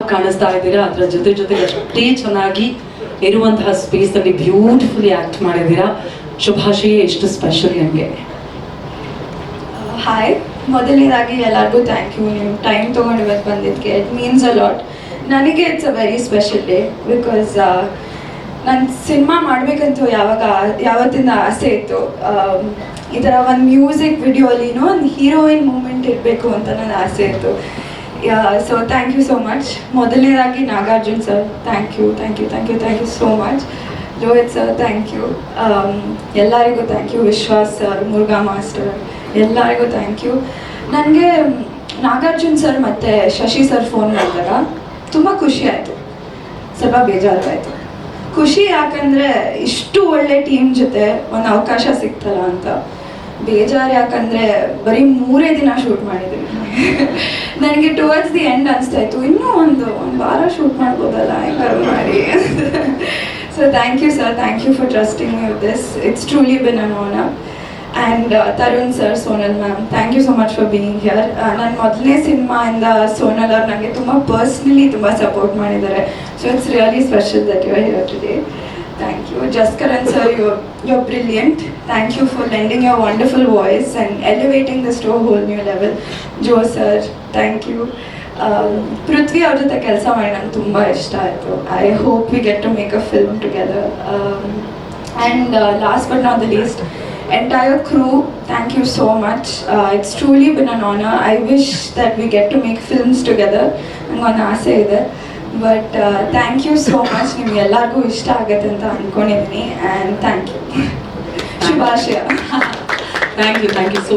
ಕಾಣಿಸ್ತಾ ಇದ್ದೀರಾ. ಅದರ ಜೊತೆಗೆ ಅಷ್ಟೇ ಚೆನ್ನಾಗಿ ಇರುವಂತಹ ಸ್ಪೇಸ್ ಅಲ್ಲಿ ಬ್ಯೂಟಿಫುಲಿ ಆಕ್ಟ್ ಮಾಡಿದ್ದೀರಾ. ಶುಭಾಶಯ, ಎಷ್ಟು ಸ್ಪೆಷಲ್ ನಿಮಗೆ. ಹಾಯ್, ಮೊದಲನೇದಾಗಿ ಎಲ್ಲರಿಗೂ ಥ್ಯಾಂಕ್ ಯು. ನೀವು ಟೈಮ್ ತೊಗೊಂಡು ಇವತ್ತು ಬಂದಿದ್ದಕ್ಕೆ ಇಟ್ ಮೀನ್ಸ್ ಅ ಲಾಟ್. ನನಗೆ it's a very special day because ನಾನು ಸಿನಿಮಾ ಮಾಡಬೇಕಂತೂ ಯಾವತ್ತಿಂದ ಆಸೆ ಇತ್ತು. ಈ ಥರ ಒಂದು ಮ್ಯೂಸಿಕ್ ವಿಡಿಯೋಲಿನೂ ಒಂದು ಹೀರೋಯಿನ್ ಮೂಮೆಂಟ್ ಇರಬೇಕು ಅಂತ ನನ್ನ ಆಸೆ ಇತ್ತು. So thank you so much. ಮೊದಲನೇದಾಗಿ Nagarjun sir, thank you so much. Rohit sir, thank you. ಎಲ್ಲರಿಗೂ thank you. Vishwas sir, Murugha master, ಎಲ್ಲರಿಗೂ ಥ್ಯಾಂಕ್ ಯು. ನನಗೆ ನಾಗಾರ್ಜುನ್ ಸರ್ ಮತ್ತು ಶಶಿ ಸರ್ ಫೋನ್ ಮಾಡಿದಾಗ ತುಂಬ ಖುಷಿ ಆಯಿತು, ಸ್ವಲ್ಪ ಬೇಜಾರಾಯಿತು. ಖುಷಿ ಯಾಕಂದರೆ ಇಷ್ಟು ಒಳ್ಳೆ ಟೀಮ್ ಜೊತೆ ಒಂದು ಅವಕಾಶ ಸಿಗ್ತಲ್ಲ ಅಂತ. ಬೇಜಾರು ಯಾಕಂದರೆ ಬರೀ 3 ದಿನ ಶೂಟ್ ಮಾಡಿದ್ದೀವಿ. ನನಗೆ ಟುವರ್ಡ್ಸ್ ದಿ ಎಂಡ್ ಅನಿಸ್ತಾ ಇತ್ತು, ಇನ್ನೂ ಒಂದು ವಾರ ಶೂಟ್ ಮಾಡ್ಬೋದಲ್ಲ ಹೆಂಗಾರು ಮಾಡಿ. So thank you sir, thank you for trusting me with this. It's truly been an honour. And Tarun sir, Sonal ma'am, thank you so much for being here. ನನ್ನ ಮೊದಲನೇ ಸಿನಿಮಾಯಿಂದ ಸೋನಲ್ ಅವ್ರು ನನಗೆ ತುಂಬ ಪರ್ಸ್ನಲಿ ತುಂಬ ಸಪೋರ್ಟ್ ಮಾಡಿದ್ದಾರೆ. So it's really special that you are here today. Thank you. Jaskaran sir, you're brilliant. Thank you for lending your wonderful voice and elevating this to a whole new level. Joe sir, thank you. Prithvi ಅವ್ರ ಜೊತೆ ಕೆಲಸ ಮಾಡಿ ನಂಗೆ ತುಂಬ ಇಷ್ಟ ಆಯಿತು. I hope we get to make a film together. And last but not the least, entire crew, thank you so much. It's truly been an honor. I wish that we get to make films together. ನಂಗೆ ಒಂದು ಆಸೆ ಇದೆ. But thank you so much. ನಿಮ್ಗೆ ಎಲ್ಲರಿಗೂ ಇಷ್ಟ ಆಗುತ್ತೆ ಅಂತ ಅಂದ್ಕೊಂಡಿದ್ದೀನಿ. And thank you. ಶುಭಾಶಯ. Thank you so